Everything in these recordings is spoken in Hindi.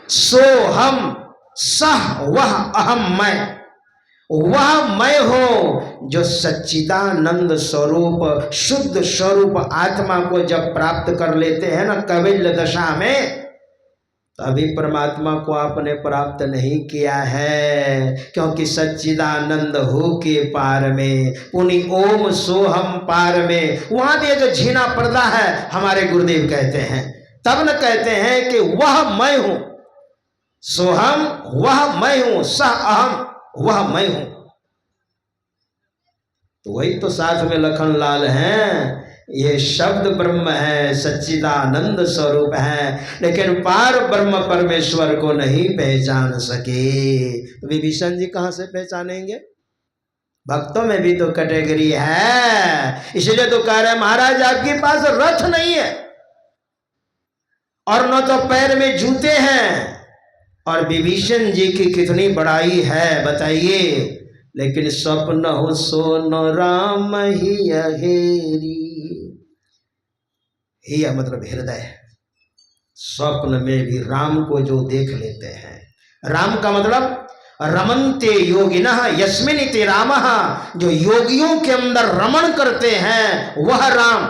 सो हम सह वह अहम मैं, वह मैं हो जो सच्चिदानंद स्वरूप शुद्ध स्वरूप आत्मा को जब प्राप्त कर लेते हैं ना कविल्य दशा में, तभी परमात्मा को आपने प्राप्त नहीं किया है, क्योंकि सच्चिदानंद हो के पार में पुनि ओम सोहम पार में, वहां भी जो झीना पर्दा है हमारे गुरुदेव कहते हैं, तब न कहते हैं कि वह मैं हूं, सोहम वह मैं हूं, सह अहम वह मैं हूं। तो वही तो साथ में लखन लाल हैं, ये शब्द ब्रह्म है, सच्चिदानंद स्वरूप है, लेकिन पार ब्रह्म परमेश्वर को नहीं पहचान सके। तो विभीषण जी कहां से पहचानेंगे? भक्तों में भी तो कैटेगरी है, इसलिए तो कह रहे महाराज आपके पास रथ नहीं है और न तो पैर में जूते हैं, और विभीषण जी की कितनी बड़ाई है बताइए, लेकिन स्वप्न हो सो न राम ही हेरी, ही मतलब हृदय, स्वप्न में भी राम को जो देख लेते हैं, राम का मतलब रमन्ते योगिनः यस्मिनिति रामः, जो योगियों के अंदर रमण करते हैं वह राम,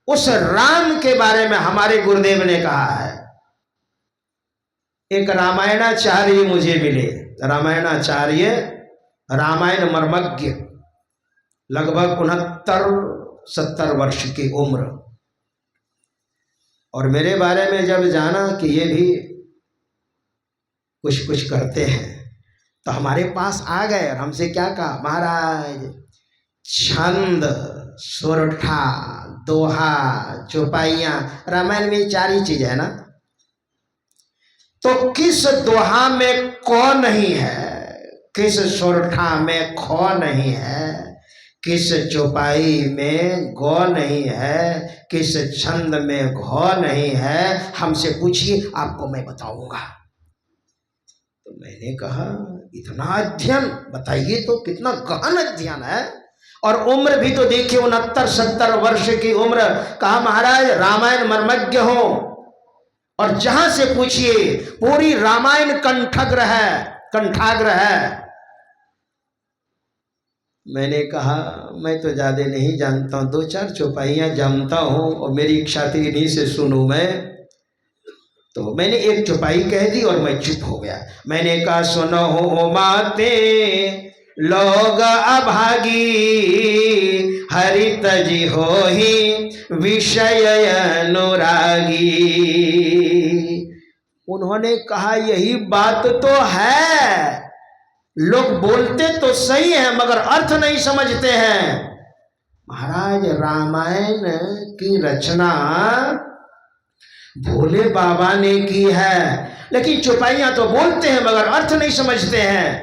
उस राम के बारे में हमारे गुरुदेव ने कहा है। एक रामायणाचार्य मुझे मिले, रामायणाचार्य रामायण मर्मज्ञ, लगभग 69-70 वर्ष की उम्र, और मेरे बारे में जब जाना कि ये भी कुछ कुछ करते हैं तो हमारे पास आ गए और हमसे क्या कहा, महाराज छंद सोरठा दोहा चौपाइयाँ, रामायण में 4 ही चीज है ना, तो किस दोहा में क नहीं है, किस सोरठा में ख नहीं है, किस चौपाई में गौ नहीं है, किस छंद में घ नहीं है, हमसे पूछिए आपको मैं बताऊंगा। तो मैंने कहा इतना अध्ययन बताइए तो, कितना गहन अध्ययन है, और उम्र भी तो देखिए 69-70 वर्ष की उम्र। कहा महाराज रामायण मर्मज्ञ हो, और जहां से पूछिए पूरी रामायण कंठाग्र है। मैंने कहा मैं तो ज्यादा नहीं जानता हूँ, 2-4 चौपाइयाँ जानता हूँ और मेरी इच्छा थी इन्हीं से सुनूं मैं। तो मैंने एक चौपाई कह दी और मैं चुप हो गया। मैंने कहा सुनो हो माते लोग अभागी, हरित जी हो ही विषय अनुरागी। उन्होंने कहा यही बात तो है, लोग बोलते तो सही है मगर अर्थ नहीं समझते हैं। महाराज रामायण की रचना भोले बाबा ने की है, लेकिन चौपाइयां तो बोलते हैं मगर अर्थ नहीं समझते हैं।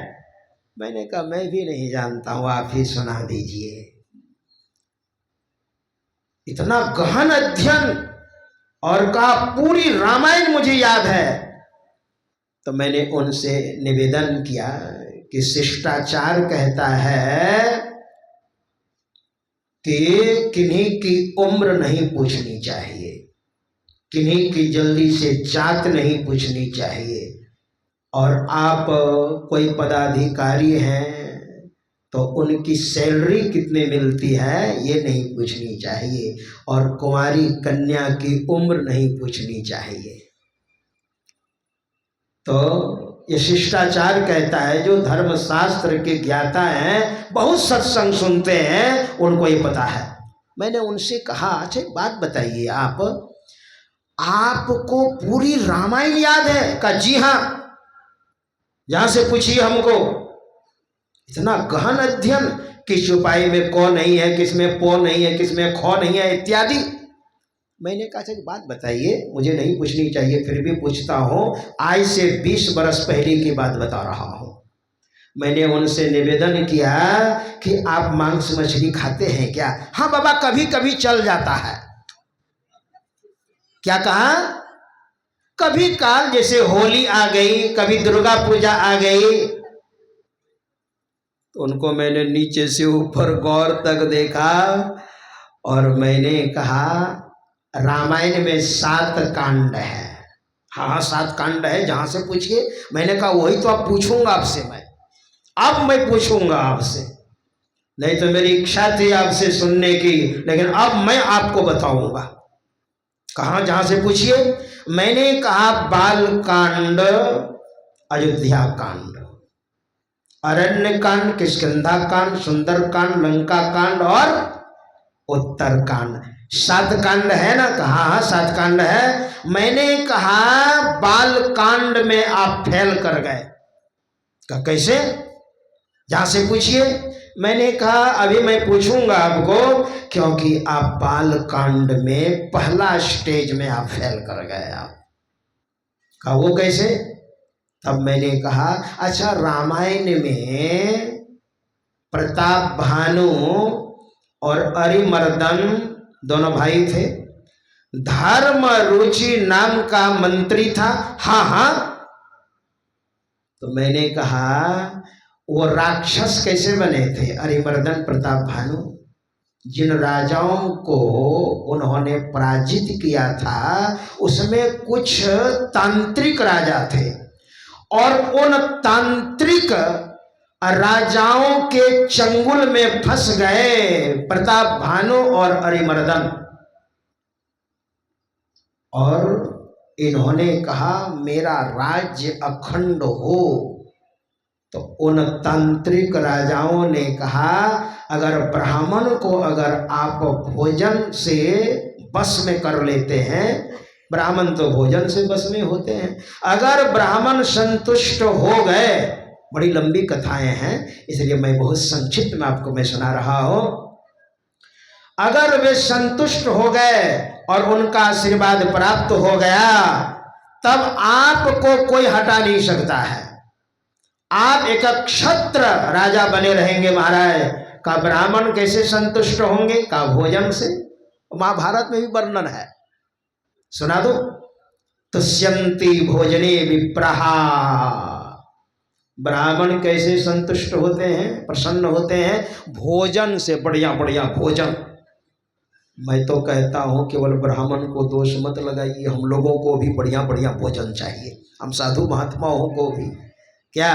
मैंने कहा मैं भी नहीं जानता हूं, आप ही सुना दीजिए। इतना गहन अध्ययन, और कहा पूरी रामायण मुझे याद है। तो मैंने उनसे निवेदन किया कि शिष्टाचार कहता है कि किन्हीं की उम्र नहीं पूछनी चाहिए, किन्हीं की जल्दी से जात नहीं पूछनी चाहिए, और आप कोई पदाधिकारी हैं तो उनकी सैलरी कितने मिलती है ये नहीं पूछनी चाहिए, और कुंवारी कन्या की उम्र नहीं पूछनी चाहिए। तो ये शिष्टाचार कहता है, जो धर्मशास्त्र के ज्ञाता हैं, बहुत सत्संग सुनते हैं, उनको ये पता है। मैंने उनसे कहा अच्छा एक बात बताइए, आपको पूरी रामायण याद है? कहा जी हाँ। जहां से पूछिए हमको। इतना गहन अध्ययन, किस चौपाई में को नहीं है, किसमें पो नहीं है, किसमें खो नहीं है इत्यादि। मैंने कहा एक बात बताइए, मुझे नहीं पूछनी चाहिए फिर भी पूछता हूँ, आज से 20 बरस पहले की बात बता रहा हूँ। मैंने उनसे निवेदन किया कि आप मांस मछली खाते हैं क्या? हाँ बाबा कभी कभी चल जाता है। क्या कहा? कभी काल, जैसे होली आ गई, कभी दुर्गा पूजा आ गई। तो उनको मैंने नीचे से ऊपर गौर तक देखा और मैंने कहा रामायण में 7 कांड है, हाँ हाँ 7 कांड है, जहाँ से पूछिए। मैंने कहा वही तो अब पूछूंगा आपसे, अब मैं पूछूंगा आपसे, नहीं तो मेरी इच्छा थी आपसे सुनने की, लेकिन अब मैं आपको बताऊंगा। कहाँ, जहाँ से पूछिए। मैंने कहा बाल कांड, अयोध्या कांड, अरण्य कांड, किष्किंधा कांड, सुंदर कांड, लंका कांड और उत्तर कांड। 7 कांड है ना? कहा हाँ 7 कांड है। मैंने कहा बाल कांड में आप फेल कर गए। कैसे? जहां से पूछिए। मैंने कहा अभी मैं पूछूंगा आपको, क्योंकि आप बाल कांड में पहला स्टेज में आप फेल कर गए। आप कहा वो कैसे? तब मैंने कहा अच्छा, रामायण में प्रताप भानु और अरिमर्दन दोनों भाई थे। धर्म रुचि नाम का मंत्री था। हाँ हाँ। तो मैंने कहा वो राक्षस कैसे बने थे? अरिमर्दन प्रताप भानु, जिन राजाओं को उन्होंने पराजित किया था उसमें कुछ तांत्रिक राजा थे, और उन तांत्रिक राजाओं के चंगुल में फंस गए प्रताप भानु और अरिमर्दन, और इन्होंने कहा मेरा राज्य अखंड हो। तो उन तांत्रिक राजाओं ने कहा अगर ब्राह्मण को अगर आप भोजन से बस में कर लेते हैं, ब्राह्मण तो भोजन से बस में होते हैं, अगर ब्राह्मण संतुष्ट हो गए, बड़ी लंबी कथाएं हैं इसलिए मैं बहुत संक्षिप्त में आपको मैं सुना रहा हूं। अगर वे संतुष्ट हो गए और उनका आशीर्वाद प्राप्त हो गया, तब आपको कोई हटा नहीं सकता है। आप एक क्षत्र राजा बने रहेंगे महाराज। का ब्राह्मण कैसे संतुष्ट होंगे? का भोजन से। महाभारत में भी वर्णन है, सुना दो। तुष्यंति भोजने विप्रहा, ब्राह्मण कैसे संतुष्ट होते हैं, प्रसन्न होते हैं? भोजन से, बढ़िया बढ़िया भोजन। मैं तो कहता हूं केवल ब्राह्मण को दोष मत लगाइए, हम लोगों को भी बढ़िया बढ़िया भोजन चाहिए, हम साधु महात्माओं को भी। क्या?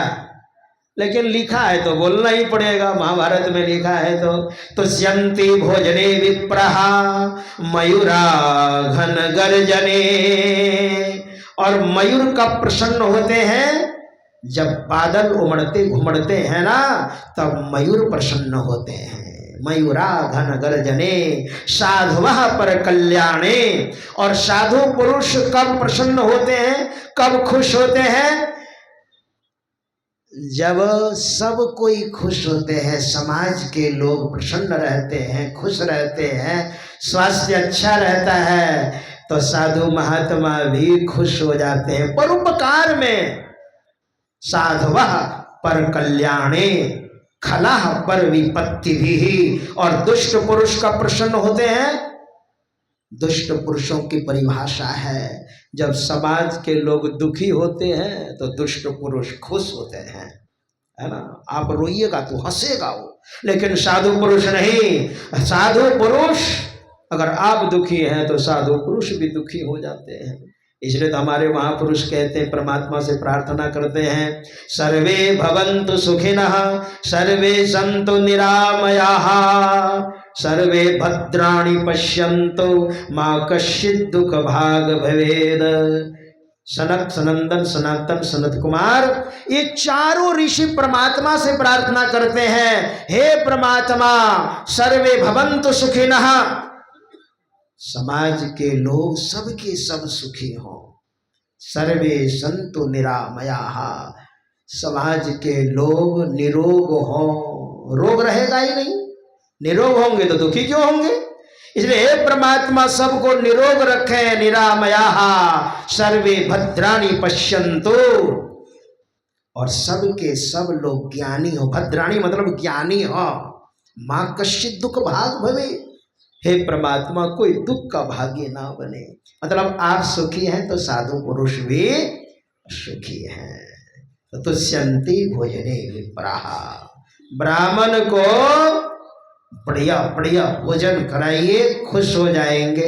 लेकिन लिखा है तो बोलना ही पड़ेगा, महाभारत में लिखा है तो। तुष्यन्ति भोजने विप्रहा मयूरा घन गर्जने, और मयूर कब प्रसन्न होते हैं? जब बादल उमड़ते घुमड़ते हैं ना, तब मयूर प्रसन्न होते हैं। मयूरा घन गर्जने साधुवः पर कल्याणे, और साधु पुरुष कब प्रसन्न होते हैं, कब खुश होते हैं? जब सब कोई खुश होते हैं, समाज के लोग प्रसन्न रहते हैं, खुश रहते हैं, स्वास्थ्य अच्छा रहता है, तो साधु महात्मा भी खुश हो जाते हैं। परोपकार में साधुवः पर कल्याणे खलाह पर विपत्ति भी, और दुष्ट पुरुष का प्रसन्न होते हैं। दुष्ट पुरुषों की परिभाषा है, जब समाज के लोग दुखी होते हैं तो दुष्ट पुरुष खुश होते हैं, है ना? आप रोइएगा तो हंसेगा वो, लेकिन साधु पुरुष नहीं। साधु पुरुष, अगर आप दुखी हैं तो साधु पुरुष भी दुखी हो जाते हैं। इसलिए तो हमारे महापुरुष कहते हैं, परमात्मा से प्रार्थना करते हैं, सर्वे भवन्तु सुखिनः सर्वे सन्तु निरामयाः सर्वे भद्राणि पश्यन्तु मा कश्चित् दुःख भाग भवेद। सनक, सनंदन, सनातन, सनत कुमार, ये चारों ऋषि परमात्मा से प्रार्थना करते हैं, हे परमात्मा सर्वे भवन्तु सुखिनः, समाज के लोग सबके सब सुखी हों। सर्वे संतु निरामयाः, समाज के लोग निरोग हों। रोग रहेगा ही नहीं, निरोग होंगे तो दुखी क्यों होंगे? इसलिए हे परमात्मा सबको निरोग रखें। निरामयाः सर्वे भद्राणि पश्यन्तु, और सबके सब लोग ज्ञानी हो। भद्राणि मतलब ज्ञानी हो। माँ कश्चित् दुःख भाग भवे, हे परमात्मा कोई दुख का भागी ना बने। मतलब आप सुखी हैं तो साधु पुरुष भी सुखी हैं। तो तुष्यन्ति भोजने विप्राः, ब्राह्मण को बढ़िया बढ़िया भोजन कराइए, खुश हो जाएंगे।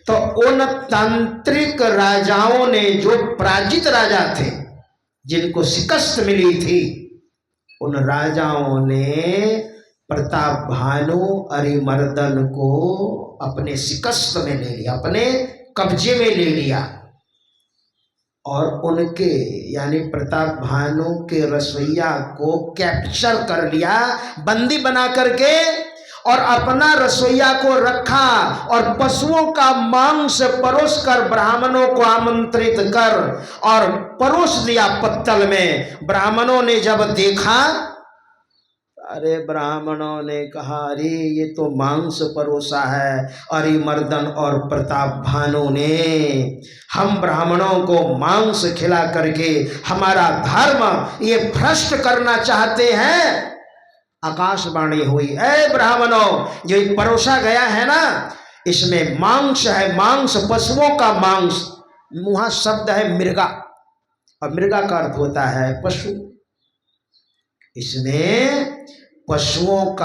तो उन तांत्रिक राजाओं ने, जो पराजित राजा थे, जिनको शिकस्त मिली थी, उन राजाओं ने प्रताप भानु अरिमर्दन को अपने शिकस्त में ले लिया, अपने कब्जे में ले लिया, और उनके यानी प्रताप भानु के रसोइया को कैप्चर कर लिया, बंदी बना करके, और अपना रसोइया को रखा, और पशुओं का मांस परोस कर ब्राह्मणों को आमंत्रित कर और परोस दिया पत्तल में। ब्राह्मणों ने जब देखा, अरे ब्राह्मणों ने कहा, अरे ये तो मांस परोसा है अरिमर्दन और प्रताप भानु ने, हम ब्राह्मणों को मांस खिला करके हमारा धर्म ये भ्रष्ट करना चाहते हैं। आकाशवाणी हुई, ए ब्राह्मणों, जो परोसा गया है ना, इसमें मांस है, मांस, पशुओं का मांस। वहां शब्द है मृगा, और मृगा का अर्थ होता है पशु। इसमें पशुओं का